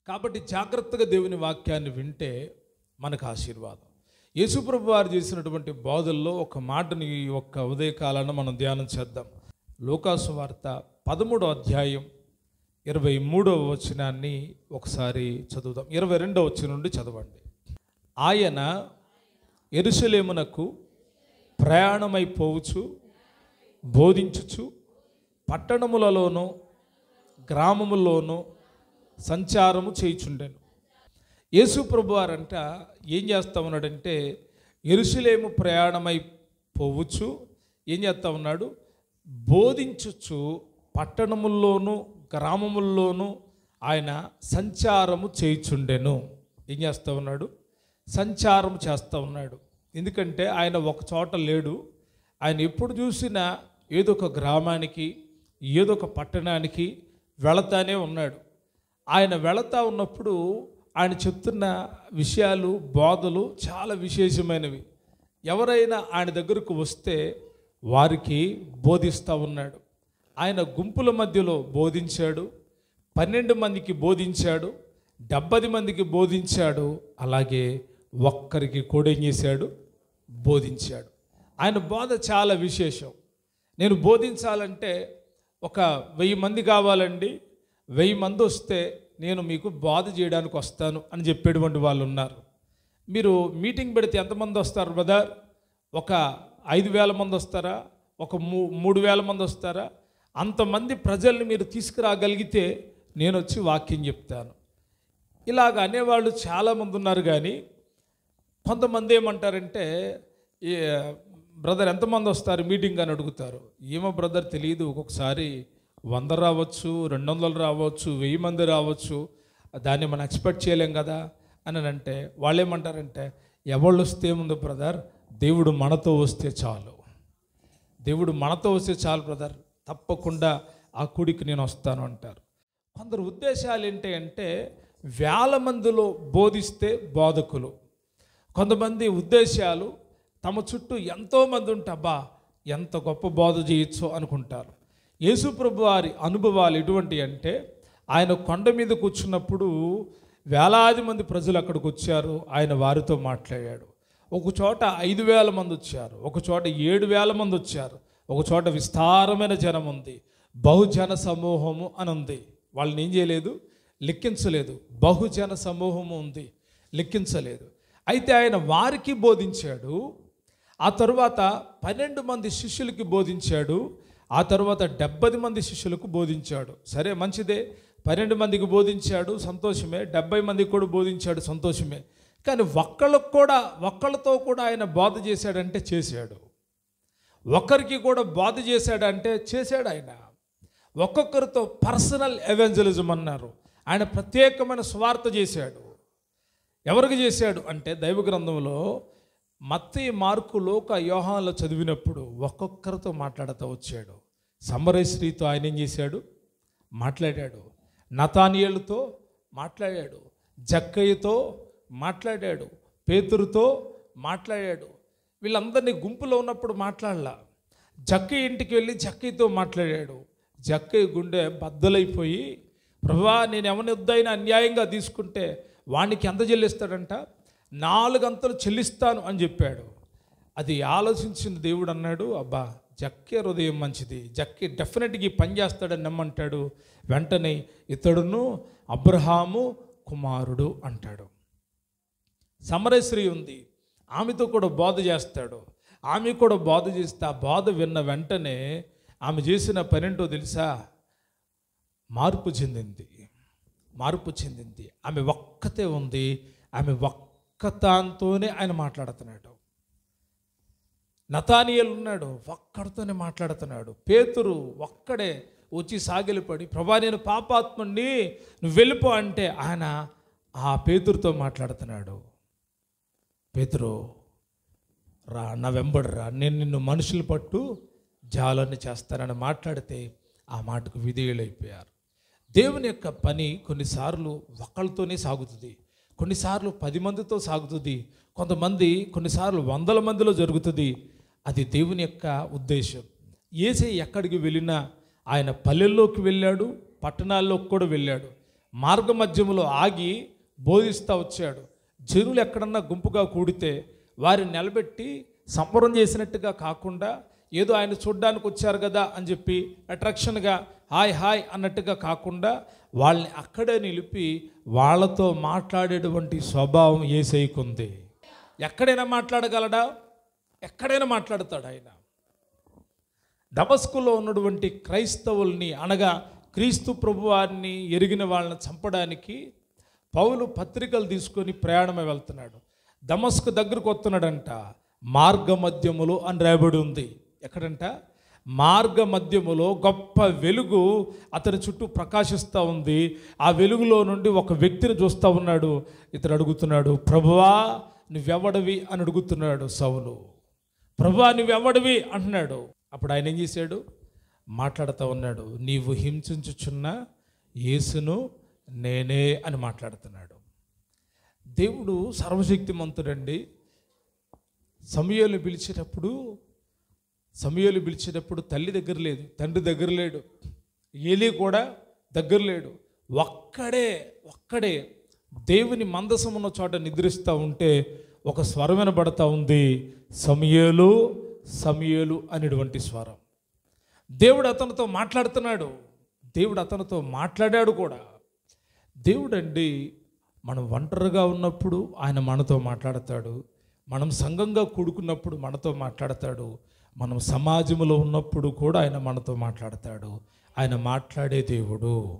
కాబట్టి జాగ్రత్తగా దేవుని వాక్యాన్ని వింటే మనకు ఆశీర్వాదం. యేసుప్రభు వారు చేసినటువంటి బోధల్లో ఒక మాటని ఒక్క ఉదయకాలాన మనం ధ్యానం చేద్దాం. లూకాసు వార్త 13వ అధ్యాయం 23వ వచనాన్ని ఒకసారి చదువుదాం. 22వ వచనం నుండి చదవండి. ఆయన యెరూషలేమునకు ప్రయాణమైపోవచ్చు, బోధించుచు పట్టణములలోనూ గ్రామముల్లోనూ సంచారము చేయుచుండెను. యేసు ప్రభు వారంట ఏం చేస్తూ ఉన్నాడంటే, యెరూషలేము ప్రయాణమై పోవచ్చు, ఏం చేస్తూ ఉన్నాడు, బోధించుచు పట్టణముల్లోనూ గ్రామముల్లోనూ ఆయన సంచారము చేయుచుండెను. ఏం చేస్తూ ఉన్నాడు, సంచారం చేస్తూ ఉన్నాడు. ఎందుకంటే ఆయన ఒక చోట లేడు. ఆయన ఎప్పుడు చూసినా ఏదో ఒక గ్రామానికి ఏదో ఒక పట్టణానికి వెళతానే ఉన్నాడు. ఆయన వెళతా ఉన్నప్పుడు ఆయన చెప్తున్న విషయాలు, బోధలు చాలా విశేషమైనవి. ఎవరైనా ఆయన దగ్గరకు వస్తే వారికి బోధిస్తూ ఉన్నాడు. ఆయన గుంపుల మధ్యలో బోధించాడు, 12 మందికి బోధించాడు, 70 మందికి బోధించాడు, అలాగే ఒక్కరికి కూడా ఏం చేశాడు, బోధించాడు. ఆయన బోధ చాలా విశేషం. నేను బోధించాలంటే ఒక 1000 మంది కావాలండి, 1000 మంది వస్తే నేను మీకు బోధ చేయడానికి వస్తాను అని చెప్పేటువంటి వాళ్ళు ఉన్నారు. మీరు మీటింగ్ పెడితే ఎంతమంది వస్తారు బ్రదర్? ఒక 5000 మంది వస్తారా? ఒక 3000 మంది వస్తారా? అంతమంది ప్రజల్ని మీరు తీసుకురాగలిగితే నేను వచ్చి వాక్యం చెప్తాను. ఇలాగ అనేవాళ్ళు చాలామంది ఉన్నారు. కానీ కొంతమంది ఏమంటారంటే, బ్రదర్ ఎంతమంది వస్తారు మీటింగ్ అని అడుగుతారు. ఏమో బ్రదర్ తెలియదు, ఒక్కొక్కసారి 100 రావచ్చు, 200 రావచ్చు, 1000 మంది రావచ్చు, దాన్ని మనం ఎక్స్పెక్ట్ చేయలేం కదా అని అంటే, వాళ్ళు ఏమంటారంటే, ఎవళ్ళు వస్తే ముందు బ్రదర్, దేవుడు మనతో వస్తే చాలు, దేవుడు మనతో వస్తే చాలు బ్రదర్, తప్పకుండా ఆ కూడికి నేను వస్తాను అంటారు. కొందరు ఉద్దేశాలు ఏంటి అంటే, 1000 మందిలో బోధిస్తే బోధకులు. కొంతమంది ఉద్దేశాలు తమ చుట్టూ ఎంతోమంది ఉంటే అబ్బా ఎంత గొప్ప బోధ చేయొచ్చు అనుకుంటారు. యేసుప్రభు వారి అనుభవాలు ఎటువంటి అంటే, ఆయన కొండ మీద కూర్చున్నప్పుడు వేలాది మంది ప్రజలు అక్కడికి వచ్చారు, ఆయన వారితో మాట్లాడాడు. ఒక చోట 5000 మంది వచ్చారు, ఒక చోట 7000 మంది వచ్చారు, ఒక చోట విస్తారమైన జనం ఉంది, బహుజన సమూహము అని ఉంది. వాళ్ళని ఏం చేయలేదు, లెక్కించలేదు. బహుజన సమూహము ఉంది, లెక్కించలేదు. అయితే ఆయన వారికి బోధించాడు. ఆ తర్వాత 12 మంది శిష్యులకి బోధించాడు. ఆ తర్వాత 70 మంది శిష్యులకు బోధించాడు. సరే మంచిదే, 12 మందికి బోధించాడు, సంతోషమే. 70 మందికి కూడా బోధించాడు, సంతోషమే. కానీ ఒక్కళ్ళతో కూడా ఆయన బోధ చేశాడంటే చేశాడు. ఒక్కరికి కూడా బోధ చేశాడంటే చేశాడు. ఆయన ఒక్కొక్కరితో పర్సనల్ ఎవాంజలిజం అన్నారు. ఆయన ప్రత్యేకమైన స్వార్థ చేశాడు. ఎవరికి చేశాడు అంటే, దైవ గ్రంథంలో మత్తయి, మార్కు, లూకా, యోహానులో చదివినప్పుడు ఒక్కొక్కరితో మాట్లాడుతూ వచ్చాడు. సమరయ స్త్రీతో ఆయన ఏం చేశాడు, మాట్లాడాడు. నతానియేలుతో మాట్లాడాడు, జక్కయ్యతో మాట్లాడాడు, పేతురుతో మాట్లాడాడు. వీళ్ళందరినీ గుంపులో ఉన్నప్పుడు మాట్లాడలా. జక్కయ్య ఇంటికి వెళ్ళి జక్కయ్యతో మాట్లాడాడు. జక్కయ్య గుండె బద్దలైపోయి, ప్రభువా నేను ఎవరిని వద్దైనా అన్యాయంగా తీసుకుంటే వానికి ఎంత చెల్లిస్తాడంట, 4 అంతలు చెల్లిస్తాను అని చెప్పాడు. అది ఆలోచించిన దేవుడు అన్నాడు, అబ్బా జక్కే హృదయం మంచిది, జక్కే డెఫినెట్గా ఈ పని చేస్తాడని నమ్మంటాడు. వెంటనే ఇతడును అబ్రహాము కుమారుడు అంటాడు. సమరయ స్త్రీ ఉంది, ఆమెతో కూడా బోధ చేస్తాడు. ఆమె కూడా బోధ చేస్తే ఆ బోధ విన్న వెంటనే ఆమె చేసిన పనేంటో తెలుసా, మార్పు చెందింది. ఆమె ఒక్కతే ఉంది, ఆమె ఒక్కతాంతోనే ఆయన మాట్లాడుతున్నాడు. నతానియేలు ఉన్నాడు, ఒక్కడితోనే మాట్లాడుతున్నాడు. పేతురు ఒక్కడే వచ్చి సాగిలిపడి, ప్రభా నేను పాపాత్ముణ్ణి, నువ్వు వెళ్ళిపో అంటే ఆయన ఆ పేతురుతో మాట్లాడుతున్నాడు. పేతురు రా, నా వెంబడి రా, నేను నిన్ను మనుషులు పట్టు జాలన్నీ చేస్తానని మాట్లాడితే ఆ మాటకు విధేయులైపోయారు. దేవుని యొక్క పని కొన్నిసార్లు ఒక్కళ్ళతోనే సాగుతుంది, కొన్నిసార్లు 10 మందితో సాగుతుంది, కొన్నిసార్లు 100 మందిలో జరుగుతుంది. అది దేవుని యొక్క ఉద్దేశం. యేసయ్య ఎక్కడికి వెళ్ళినా ఆయన పల్లెల్లోకి వెళ్ళాడు, పట్టణాల్లోకి కూడా వెళ్ళాడు. మార్గ మధ్యములో ఆగి బోధిస్తూ వచ్చాడు. జనులు ఎక్కడన్నా గుంపుగా కూడితే వారిని నిలబెట్టి సంబరం చేసినట్టుగా కాకుండా ఏదో ఆయన చూడ్డానికి వచ్చారు కదా అని చెప్పి అట్రాక్షన్గా హాయ్ హాయ్ అన్నట్టుగా కాకుండా వాళ్ళని అక్కడే నిలిపి వాళ్ళతో మాట్లాడేటువంటి స్వభావం యేసయ్యకుంది. ఎక్కడైనా మాట్లాడగలడా? ఎక్కడైనా మాట్లాడతాడు ఆయన. దమస్కులో ఉన్నటువంటి క్రైస్తవుల్ని అనగా క్రీస్తు ప్రభువారిని ఎరిగిన వాళ్ళని చంపడానికి పౌలు పత్రికలు తీసుకొని ప్రయాణమే వెళ్తున్నాడు. దమస్కు దగ్గరకు వస్తున్నాడంట. మార్గ మధ్యములో అని రాయబడి ఉంది. ఎక్కడంట? మార్గ మధ్యములో గొప్ప వెలుగు అతని చుట్టూ ప్రకాశిస్తూ ఉంది. ఆ వెలుగులో నుండి ఒక వ్యక్తిని చూస్తూ ఉన్నాడు. ఇతడు అడుగుతున్నాడు, ప్రభువా నువ్వెవడివి అని అడుగుతున్నాడు. సౌలు, ప్రభువా నువ్వెవడివి అంటున్నాడు. అప్పుడు ఆయన ఏం చేశాడు? మాట్లాడుతూ ఉన్నాడు, నీవు హింసించుచున్న యేసును నేనే అని మాట్లాడుతున్నాడు. దేవుడు సర్వశక్తిమంతుడండి. సమూయేలు పిలిచేటప్పుడు తల్లి దగ్గర లేదు, తండ్రి దగ్గర లేడు, ఏలీ కూడా దగ్గర లేడు. ఒక్కడే దేవుని మందసం ఉన్న చోట నిద్రిస్తూ ఉంటే ఒక స్వరం వినబడతా ఉంది, సమూయేలు సమూయేలు అనేటువంటి స్వరం. దేవుడు అతనితో మాట్లాడుతున్నాడు. దేవుడు అతనితో మాట్లాడాడు కూడా. దేవుడండి మనం ఒంటరిగా ఉన్నప్పుడు ఆయన మనతో మాట్లాడతాడు. మనం సంఘంగా కూడుకున్నప్పుడు మనతో మాట్లాడతాడు. మనం సమాజంలో ఉన్నప్పుడు కూడా ఆయన మనతో మాట్లాడతాడు. ఆయన మాట్లాడే దేవుడు.